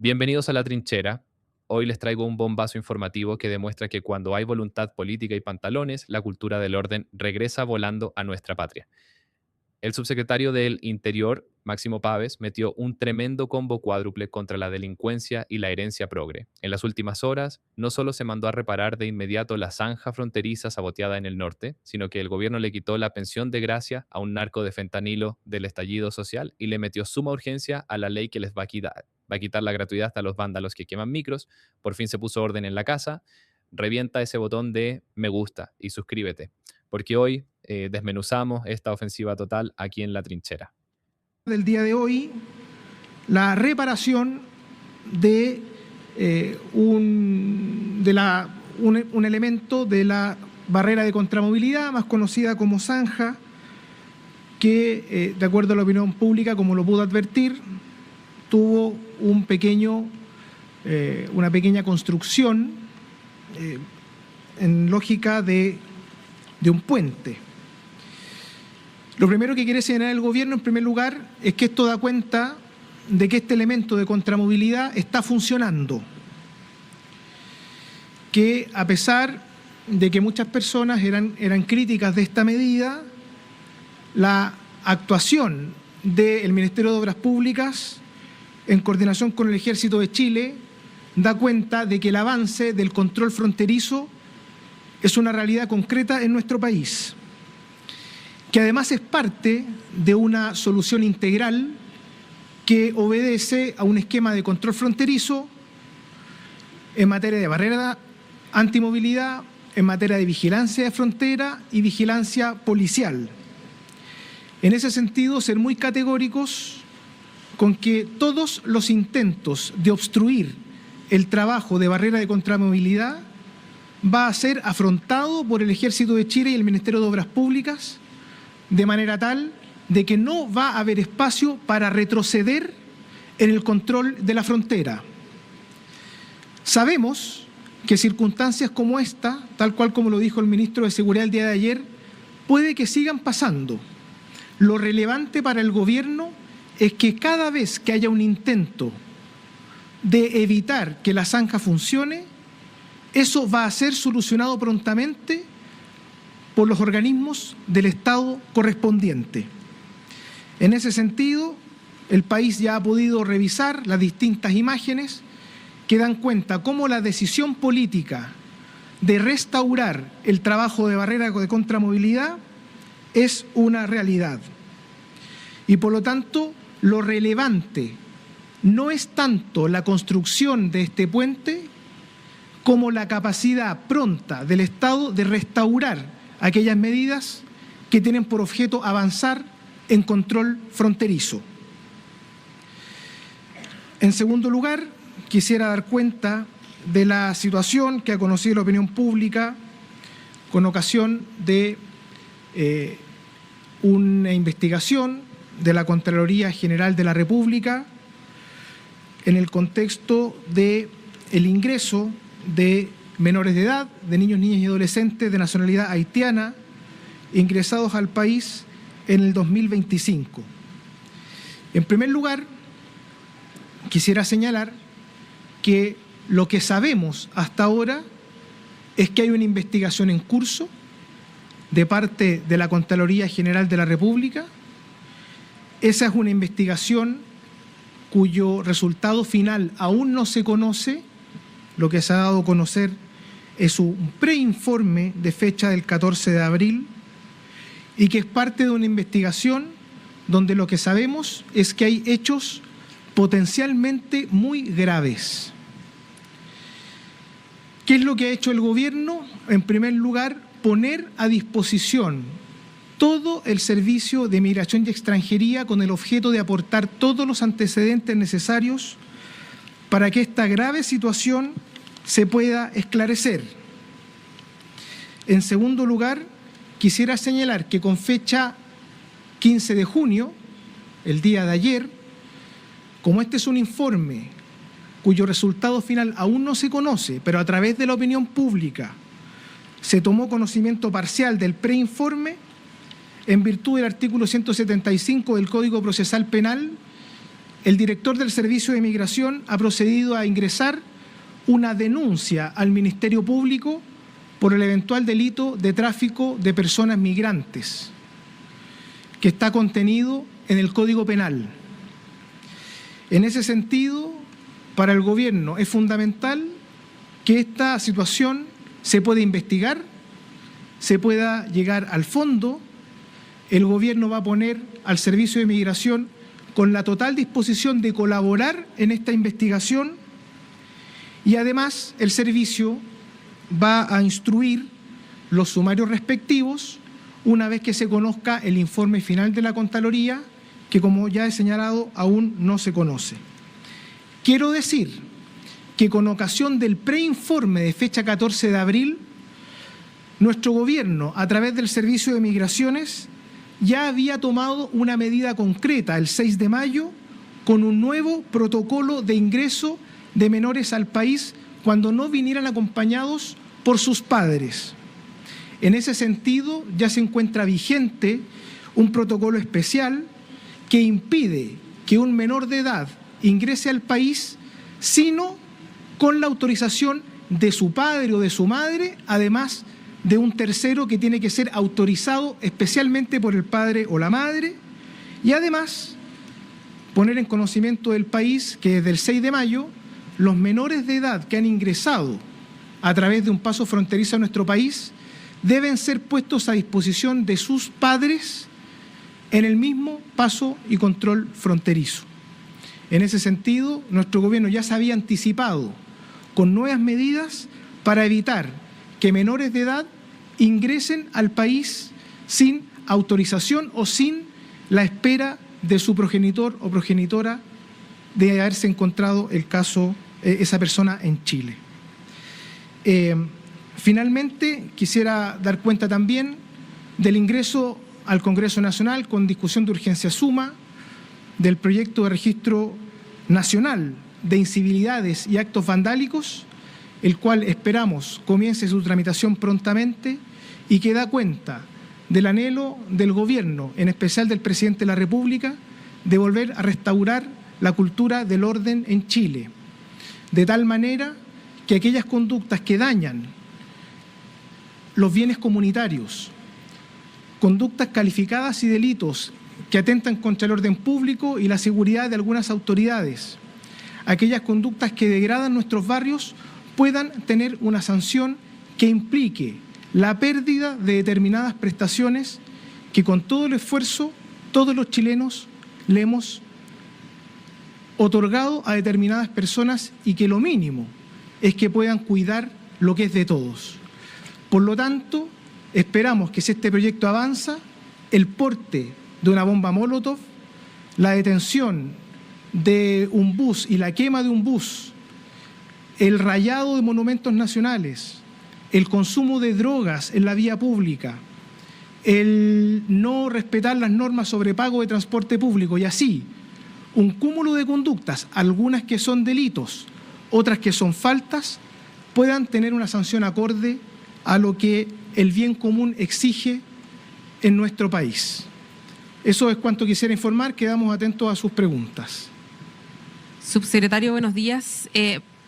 Bienvenidos a La Trinchera. Hoy les traigo un bombazo informativo que demuestra que cuando hay voluntad política y pantalones, la cultura del orden regresa volando a nuestra patria. El subsecretario del Interior, Máximo Pávez, metió un tremendo combo cuádruple contra la delincuencia y la herencia progre. En las últimas horas, no solo se mandó a reparar de inmediato la zanja fronteriza saboteada en el norte, sino que el gobierno le quitó la pensión de gracia a un narco de fentanilo del estallido social y le metió suma urgencia a la ley que les va a quitar la gratuidad a los vándalos que queman micros. Por fin se puso orden en la casa. Revienta ese botón de me gusta y suscríbete, porque hoy desmenuzamos esta ofensiva total aquí en La Trinchera. Del día de hoy, la reparación de un elemento de la barrera de contramovilidad, más conocida como zanja, que, de acuerdo a la opinión pública, como lo pudo advertir, tuvo una pequeña construcción en lógica de un puente. Lo primero que quiere señalar el gobierno, en primer lugar, es que esto da cuenta de que este elemento de contramovilidad está funcionando. Que a pesar de que muchas personas eran críticas de esta medida, la actuación del Ministerio de Obras Públicas, en coordinación con el Ejército de Chile, da cuenta de que el avance del control fronterizo es una realidad concreta en nuestro país, que además es parte de una solución integral que obedece a un esquema de control fronterizo en materia de barrera antimovilidad, en materia de vigilancia de frontera y vigilancia policial. En ese sentido, ser muy categóricos con que todos los intentos de obstruir el trabajo de barrera de contramovilidad va a ser afrontado por el Ejército de Chile y el Ministerio de Obras Públicas de manera tal de que no va a haber espacio para retroceder en el control de la frontera. Sabemos que circunstancias como esta, tal cual como lo dijo el ministro de Seguridad el día de ayer, puede que sigan pasando. Lo relevante para el gobierno es que cada vez que haya un intento de evitar que la zanja funcione, eso va a ser solucionado prontamente por los organismos del Estado correspondiente. En ese sentido, el país ya ha podido revisar las distintas imágenes que dan cuenta cómo la decisión política de restaurar el trabajo de barrera de contramovilidad es una realidad. Y por lo tanto, lo relevante no es tanto la construcción de este puente como la capacidad pronta del Estado de restaurar aquellas medidas que tienen por objeto avanzar en control fronterizo. En segundo lugar, quisiera dar cuenta de la situación que ha conocido la opinión pública con ocasión de una investigación de la Contraloría General de la República en el contexto del ingreso de menores de edad, de niños, niñas y adolescentes de nacionalidad haitiana, ingresados al país en el 2025. En primer lugar, quisiera señalar que lo que sabemos hasta ahora es que hay una investigación en curso de parte de la Contraloría General de la República. Esa es una investigación cuyo resultado final aún no se conoce. Lo que se ha dado a conocer es un preinforme de fecha del 14 de abril y que es parte de una investigación donde lo que sabemos es que hay hechos potencialmente muy graves. ¿Qué es lo que ha hecho el gobierno? En primer lugar, poner a disposición todo el servicio de migración y extranjería con el objeto de aportar todos los antecedentes necesarios para que esta grave situación se pueda esclarecer. En segundo lugar, quisiera señalar que con fecha 15 de junio, el día de ayer, como este es un informe cuyo resultado final aún no se conoce, pero a través de la opinión pública se tomó conocimiento parcial del preinforme, en virtud del artículo 175 del Código Procesal Penal, el director del Servicio de Migración ha procedido a ingresar una denuncia al Ministerio Público por el eventual delito de tráfico de personas migrantes, que está contenido en el Código Penal. En ese sentido, para el Gobierno es fundamental que esta situación se pueda investigar, se pueda llegar al fondo. El Gobierno va a poner al Servicio de Migración con la total disposición de colaborar en esta investigación, y además el Servicio va a instruir los sumarios respectivos una vez que se conozca el informe final de la Contraloría, que, como ya he señalado, aún no se conoce. Quiero decir que con ocasión del preinforme de fecha 14 de abril, nuestro Gobierno, a través del Servicio de Migraciones, ya había tomado una medida concreta el 6 de mayo con un nuevo protocolo de ingreso de menores al país cuando no vinieran acompañados por sus padres. En ese sentido, ya se encuentra vigente un protocolo especial que impide que un menor de edad ingrese al país sino con la autorización de su padre o de su madre, además de un tercero que tiene que ser autorizado especialmente por el padre o la madre, y además poner en conocimiento del país que desde el 6 de mayo los menores de edad que han ingresado a través de un paso fronterizo a nuestro país deben ser puestos a disposición de sus padres en el mismo paso y control fronterizo. En ese sentido, nuestro Gobierno ya se había anticipado con nuevas medidas para evitar que menores de edad ingresen al país sin autorización o sin la espera de su progenitor o progenitora de haberse encontrado el caso, esa persona en Chile. Finalmente, quisiera dar cuenta también del ingreso al Congreso Nacional con discusión de urgencia suma del proyecto de registro nacional de incivilidades y actos vandálicos, el cual esperamos comience su tramitación prontamente y que da cuenta del anhelo del Gobierno, en especial del Presidente de la República, de volver a restaurar la cultura del orden en Chile, de tal manera que aquellas conductas que dañan los bienes comunitarios, conductas calificadas y delitos que atentan contra el orden público y la seguridad de algunas autoridades, aquellas conductas que degradan nuestros barrios, puedan tener una sanción que implique la pérdida de determinadas prestaciones que con todo el esfuerzo todos los chilenos le hemos otorgado a determinadas personas y que lo mínimo es que puedan cuidar lo que es de todos. Por lo tanto, esperamos que si este proyecto avanza, el porte de una bomba Molotov, la detención de un bus y la quema de un bus, el rayado de monumentos nacionales, el consumo de drogas en la vía pública, el no respetar las normas sobre pago de transporte público y así un cúmulo de conductas, algunas que son delitos, otras que son faltas, puedan tener una sanción acorde a lo que el bien común exige en nuestro país. Eso es cuanto quisiera informar. Quedamos atentos a sus preguntas. Subsecretario, buenos días.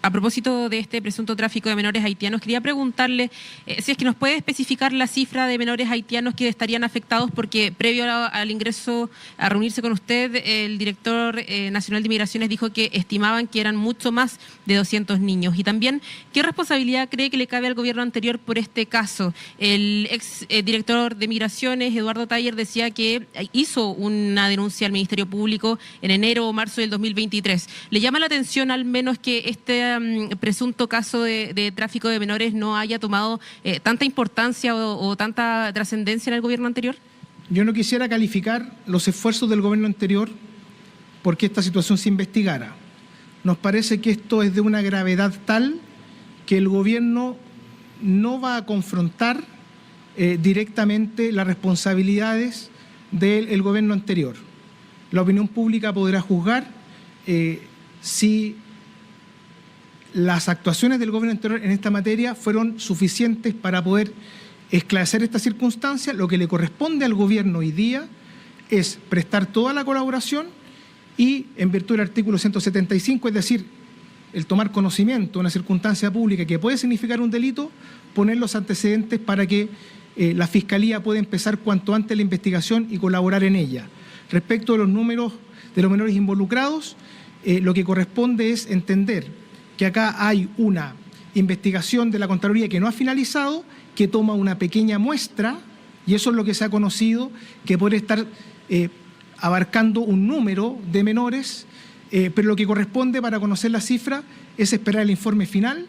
A propósito de este presunto tráfico de menores haitianos, quería preguntarle si es que nos puede especificar la cifra de menores haitianos que estarían afectados, porque previo al ingreso a reunirse con usted, el director nacional de Migraciones dijo que estimaban que eran mucho más de 200 niños. Y también, ¿qué responsabilidad cree que le cabe al gobierno anterior por este caso? El ex director de Migraciones, Eduardo Taller, decía que hizo una denuncia al Ministerio Público en enero o marzo del 2023. ¿Le llama la atención al menos que este presunto caso de tráfico de menores no haya tomado tanta importancia o tanta trascendencia en el gobierno anterior? Yo no quisiera calificar los esfuerzos del gobierno anterior porque esta situación se investigara. Nos parece que esto es de una gravedad tal que el gobierno no va a confrontar directamente las responsabilidades del gobierno anterior. La opinión pública podrá juzgar si las actuaciones del gobierno anterior en esta materia fueron suficientes para poder esclarecer esta circunstancia. Lo que le corresponde al gobierno hoy día es prestar toda la colaboración y en virtud del artículo 175, es decir, el tomar conocimiento de una circunstancia pública que puede significar un delito, poner los antecedentes para que la Fiscalía pueda empezar cuanto antes la investigación y colaborar en ella. Respecto de los números de los menores involucrados, lo que corresponde es entender que acá hay una investigación de la Contraloría que no ha finalizado, que toma una pequeña muestra, y eso es lo que se ha conocido, que puede estar abarcando un número de menores, pero lo que corresponde para conocer la cifra es esperar el informe final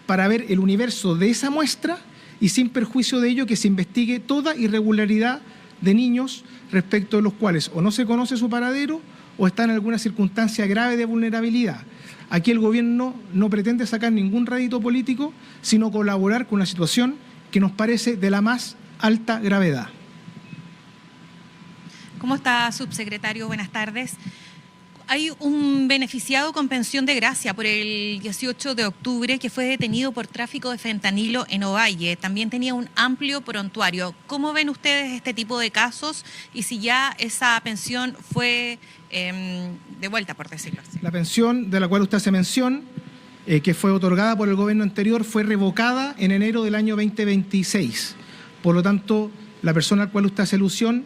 para ver el universo de esa muestra y sin perjuicio de ello que se investigue toda irregularidad de niños respecto de los cuales o no se conoce su paradero o está en alguna circunstancia grave de vulnerabilidad. Aquí el gobierno no pretende sacar ningún rédito político, sino colaborar con una situación que nos parece de la más alta gravedad. ¿Cómo está, subsecretario? Buenas tardes. Hay un beneficiado con pensión de gracia por el 18 de octubre que fue detenido por tráfico de fentanilo en Ovalle. También tenía un amplio prontuario. ¿Cómo ven ustedes este tipo de casos y si ya esa pensión fue devuelta, por decirlo así? La pensión de la cual usted hace mención, que fue otorgada por el gobierno anterior, fue revocada en enero del año 2026. Por lo tanto, la persona al cual usted hace alusión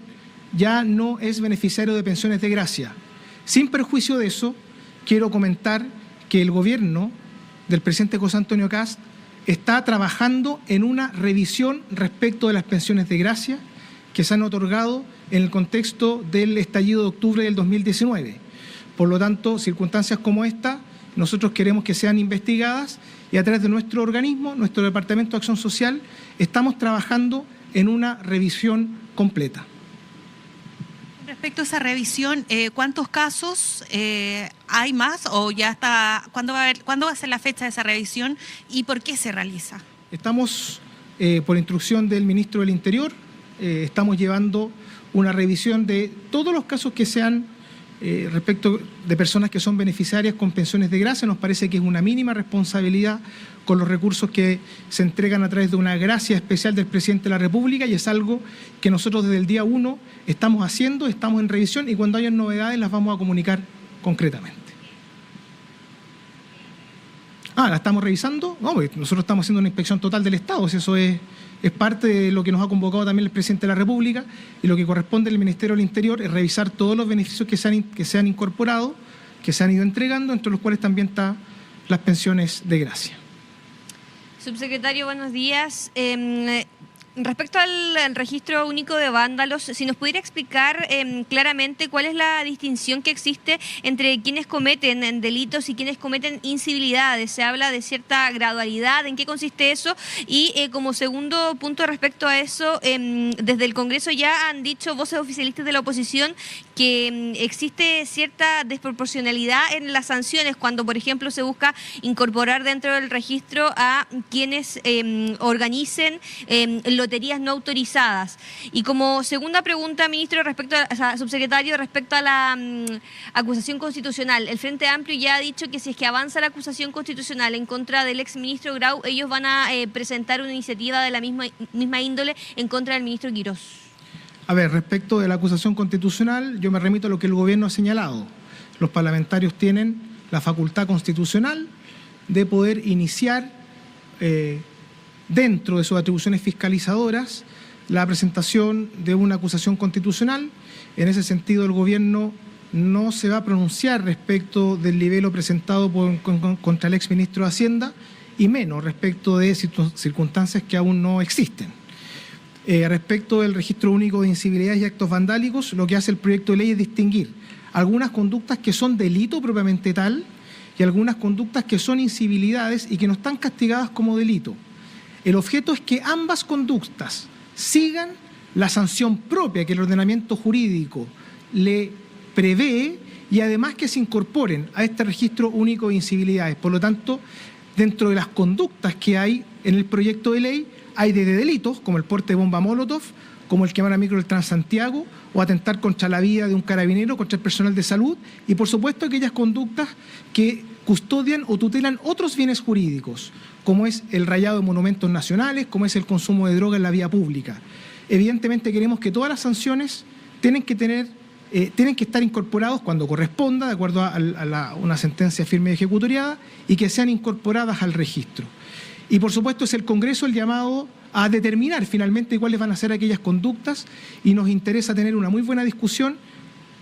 ya no es beneficiario de pensiones de gracia. Sin perjuicio de eso, quiero comentar que el gobierno del presidente José Antonio Kast está trabajando en una revisión respecto de las pensiones de gracia que se han otorgado en el contexto del estallido de octubre del 2019. Por lo tanto, circunstancias como esta, nosotros queremos que sean investigadas y a través de nuestro organismo, nuestro Departamento de Acción Social, estamos trabajando en una revisión completa. Respecto a esa revisión, ¿cuántos casos hay más o ya está? ¿Cuándo va a ser la fecha de esa revisión y por qué se realiza? Estamos, por instrucción del ministro del Interior, estamos llevando una revisión de todos los casos que sean respecto de personas que son beneficiarias con pensiones de gracia. Nos parece que es una mínima responsabilidad con los recursos que se entregan a través de una gracia especial del presidente de la República y es algo que nosotros desde el día 1 estamos haciendo, estamos en revisión y cuando haya novedades las vamos a comunicar concretamente. ¿La estamos revisando? No, porque nosotros estamos haciendo una inspección total del Estado, si eso es parte de lo que nos ha convocado también el presidente de la República y lo que corresponde al Ministerio del Interior es revisar todos los beneficios que se han incorporado, que se han ido entregando, entre los cuales también están las pensiones de gracia. Subsecretario, buenos días. Respecto al registro único de vándalos, si nos pudiera explicar claramente cuál es la distinción que existe entre quienes cometen delitos y quienes cometen incivilidades. Se habla de cierta gradualidad, ¿en qué consiste eso? Y como segundo punto respecto a eso, desde el Congreso ya han dicho voces oficialistas de la oposición que existe cierta desproporcionalidad en las sanciones cuando, por ejemplo, se busca incorporar dentro del registro a quienes organicen loterías no autorizadas. Y como segunda pregunta, ministro, subsecretario, respecto a la acusación constitucional, el Frente Amplio ya ha dicho que si es que avanza la acusación constitucional en contra del exministro Grau, ellos van a presentar una iniciativa de la misma índole en contra del ministro Quirós. A ver, respecto de la acusación constitucional, yo me remito a lo que el gobierno ha señalado. Los parlamentarios tienen la facultad constitucional de poder iniciar dentro de sus atribuciones fiscalizadoras la presentación de una acusación constitucional. En ese sentido, el gobierno no se va a pronunciar respecto del libelo presentado contra el exministro de Hacienda y menos respecto de circunstancias que aún no existen. Respecto del registro único de incivilidades y actos vandálicos, lo que hace el proyecto de ley es distinguir algunas conductas que son delito propiamente tal y algunas conductas que son incivilidades y que no están castigadas como delito. El objeto es que ambas conductas sigan la sanción propia que el ordenamiento jurídico le prevé y además que se incorporen a este registro único de incivilidades. Por lo tanto, dentro de las conductas que hay en el proyecto de ley, hay desde delitos como el porte de bomba Molotov, como el quemar a micro del Transantiago o atentar contra la vida de un carabinero, contra el personal de salud y por supuesto aquellas conductas que custodian o tutelan otros bienes jurídicos, como es el rayado de monumentos nacionales, como es el consumo de droga en la vía pública. Evidentemente queremos que todas las sanciones tienen que tener tienen que estar incorporados cuando corresponda, de acuerdo a una sentencia firme y ejecutoriada, y que sean incorporadas al registro. Y por supuesto es el Congreso el llamado a determinar finalmente cuáles van a ser aquellas conductas, y nos interesa tener una muy buena discusión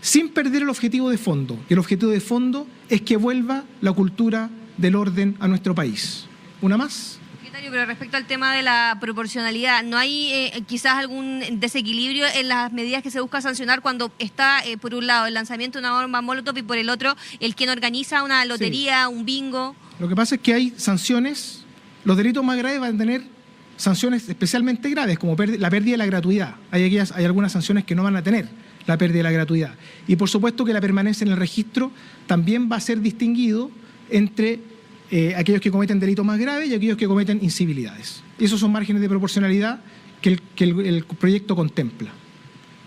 sin perder el objetivo de fondo. Y el objetivo de fondo es que vuelva la cultura del orden a nuestro país. ¿Una más? Secretario, pero respecto al tema de la proporcionalidad, ¿no hay quizás algún desequilibrio en las medidas que se busca sancionar cuando está, por un lado, el lanzamiento de una bomba Molotov y por el otro, el quien organiza una lotería, un bingo? Lo que pasa es que hay sanciones, los delitos más graves van a tener sanciones especialmente graves, como la pérdida de la gratuidad. Hay algunas sanciones que no van a tener la pérdida de la gratuidad. Y por supuesto que la permanencia en el registro también va a ser distinguido entre aquellos que cometen delitos más graves y aquellos que cometen incivilidades. Esos son márgenes de proporcionalidad que el proyecto contempla.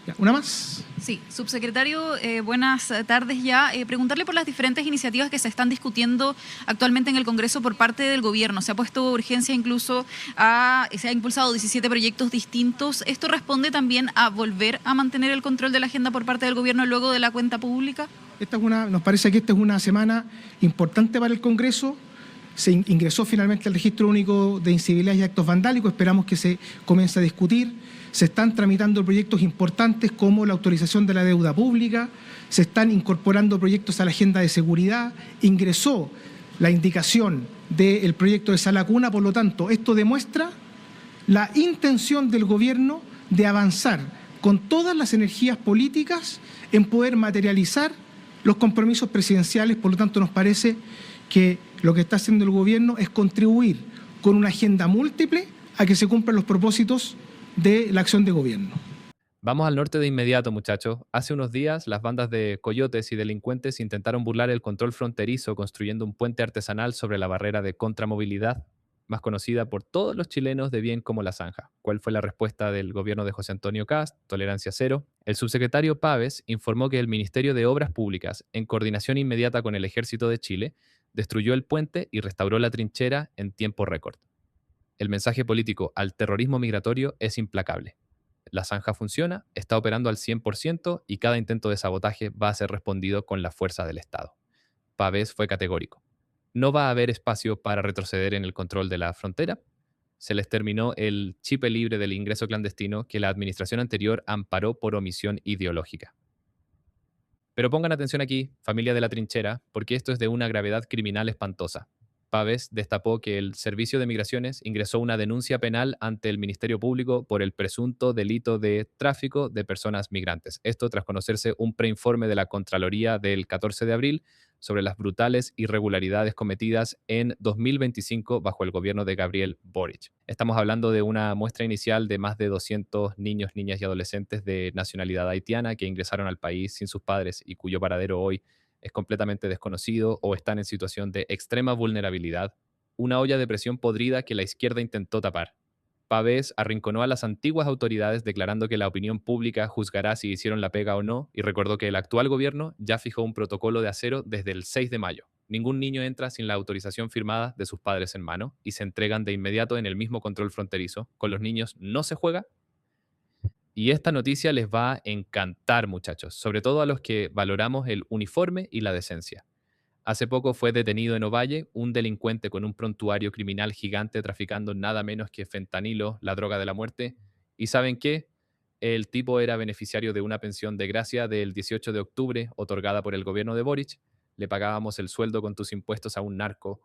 ¿Ya? ¿Una más? Sí, subsecretario, buenas tardes ya. Preguntarle por las diferentes iniciativas que se están discutiendo actualmente en el Congreso por parte del Gobierno. Se ha puesto urgencia incluso se ha impulsado 17 proyectos distintos. ¿Esto responde también a volver a mantener el control de la agenda por parte del Gobierno luego de la cuenta pública? Nos parece que esta es una semana importante para el Congreso. Se ingresó finalmente al Registro Único de Incivilidades y Actos Vandálicos. Esperamos que se comience a discutir. Se están tramitando proyectos importantes como la autorización de la deuda pública, se están incorporando proyectos a la agenda de seguridad, ingresó la indicación del proyecto de Sala Cuna, por lo tanto, esto demuestra la intención del Gobierno de avanzar con todas las energías políticas en poder materializar los compromisos presidenciales. Por lo tanto, nos parece que lo que está haciendo el Gobierno es contribuir con una agenda múltiple a que se cumplan los propósitos de la acción de gobierno. Vamos al norte de inmediato, muchachos. Hace unos días, las bandas de coyotes y delincuentes intentaron burlar el control fronterizo construyendo un puente artesanal sobre la barrera de contramovilidad, más conocida por todos los chilenos de bien como la Zanja. ¿Cuál fue la respuesta del gobierno de José Antonio Kast? Tolerancia cero. El subsecretario Pávez informó que el Ministerio de Obras Públicas, en coordinación inmediata con el Ejército de Chile, destruyó el puente y restauró la trinchera en tiempo récord. El mensaje político al terrorismo migratorio es implacable. La Zanja funciona, está operando al 100% y cada intento de sabotaje va a ser respondido con la fuerza del Estado. Pávez fue categórico. No va a haber espacio para retroceder en el control de la frontera. Se les terminó el chip libre del ingreso clandestino que la administración anterior amparó por omisión ideológica. Pero pongan atención aquí, familia de la trinchera, porque esto es de una gravedad criminal espantosa. Pávez destapó que el Servicio de Migraciones ingresó una denuncia penal ante el Ministerio Público por el presunto delito de tráfico de personas migrantes. Esto tras conocerse un preinforme de la Contraloría del 14 de abril sobre las brutales irregularidades cometidas en 2025 bajo el gobierno de Gabriel Boric. Estamos hablando de una muestra inicial de más de 200 niños, niñas y adolescentes de nacionalidad haitiana que ingresaron al país sin sus padres y cuyo paradero hoy es completamente desconocido o están en situación de extrema vulnerabilidad, una olla de presión podrida que la izquierda intentó tapar. Pávez arrinconó a las antiguas autoridades declarando que la opinión pública juzgará si hicieron la pega o no y recordó que el actual gobierno ya fijó un protocolo de acero desde el 6 de mayo. Ningún niño entra sin la autorización firmada de sus padres en mano y se entregan de inmediato en el mismo control fronterizo. Con los niños no se juega. Y esta noticia les va a encantar, muchachos, sobre todo a los que valoramos el uniforme y la decencia. Hace poco fue detenido en Ovalle un delincuente con un prontuario criminal gigante traficando nada menos que fentanilo, la droga de la muerte. ¿Y saben qué? El tipo era beneficiario de una pensión de gracia del 18 de octubre otorgada por el gobierno de Boric. Le pagábamos el sueldo con tus impuestos a un narco.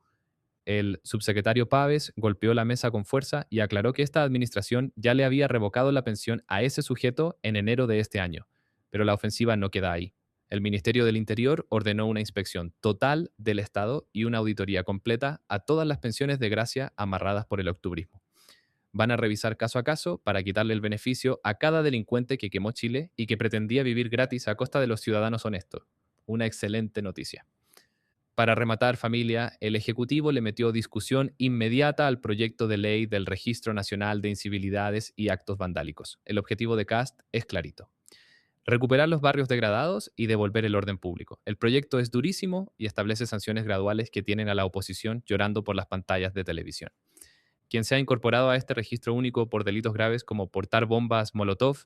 El subsecretario Pávez golpeó la mesa con fuerza y aclaró que esta administración ya le había revocado la pensión a ese sujeto en enero de este año. Pero la ofensiva no queda ahí. El Ministerio del Interior ordenó una inspección total del Estado y una auditoría completa a todas las pensiones de gracia amarradas por el octubrismo. Van a revisar caso a caso para quitarle el beneficio a cada delincuente que quemó Chile y que pretendía vivir gratis a costa de los ciudadanos honestos. Una excelente noticia. Para rematar, familia, el Ejecutivo le metió discusión inmediata al proyecto de ley del Registro Nacional de Incivilidades y Actos Vandálicos. El objetivo de Kast es clarito: recuperar los barrios degradados y devolver el orden público. El proyecto es durísimo y establece sanciones graduales que tienen a la oposición llorando por las pantallas de televisión. Quien se ha incorporado a este registro único por delitos graves como portar bombas Molotov,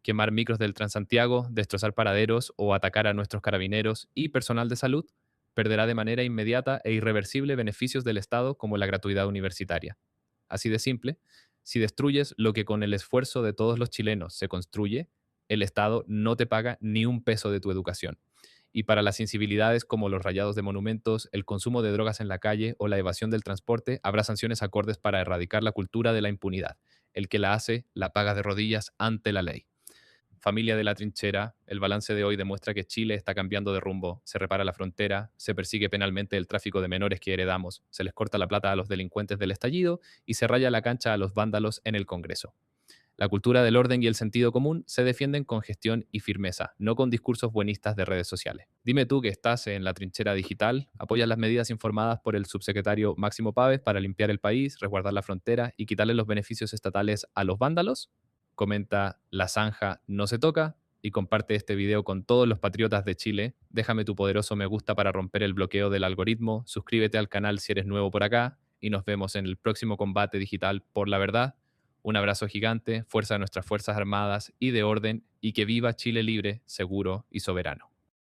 quemar micros del Transantiago, destrozar paraderos o atacar a nuestros carabineros y personal de salud, perderá de manera inmediata e irreversible beneficios del Estado como la gratuidad universitaria. Así de simple, si destruyes lo que con el esfuerzo de todos los chilenos se construye, el Estado no te paga ni un peso de tu educación. Y para las sensibilidades como los rayados de monumentos, el consumo de drogas en la calle o la evasión del transporte, habrá sanciones acordes para erradicar la cultura de la impunidad. El que la hace, la paga de rodillas ante la ley. Familia de la trinchera, el balance de hoy demuestra que Chile está cambiando de rumbo, se repara la frontera, se persigue penalmente el tráfico de menores que heredamos, se les corta la plata a los delincuentes del estallido y se raya la cancha a los vándalos en el Congreso. La cultura del orden y el sentido común se defienden con gestión y firmeza, no con discursos buenistas de redes sociales. Dime tú que estás en la trinchera digital, apoyas las medidas informadas por el subsecretario Máximo Pávez para limpiar el país, resguardar la frontera y quitarle los beneficios estatales a los vándalos. Comenta La Zanja no se toca y comparte este video con todos los patriotas de Chile. Déjame tu poderoso me gusta para romper el bloqueo del algoritmo, suscríbete al canal si eres nuevo por acá y nos vemos en el próximo combate digital por la verdad. Un abrazo gigante, fuerza a nuestras Fuerzas Armadas y de orden y que viva Chile libre, seguro y soberano.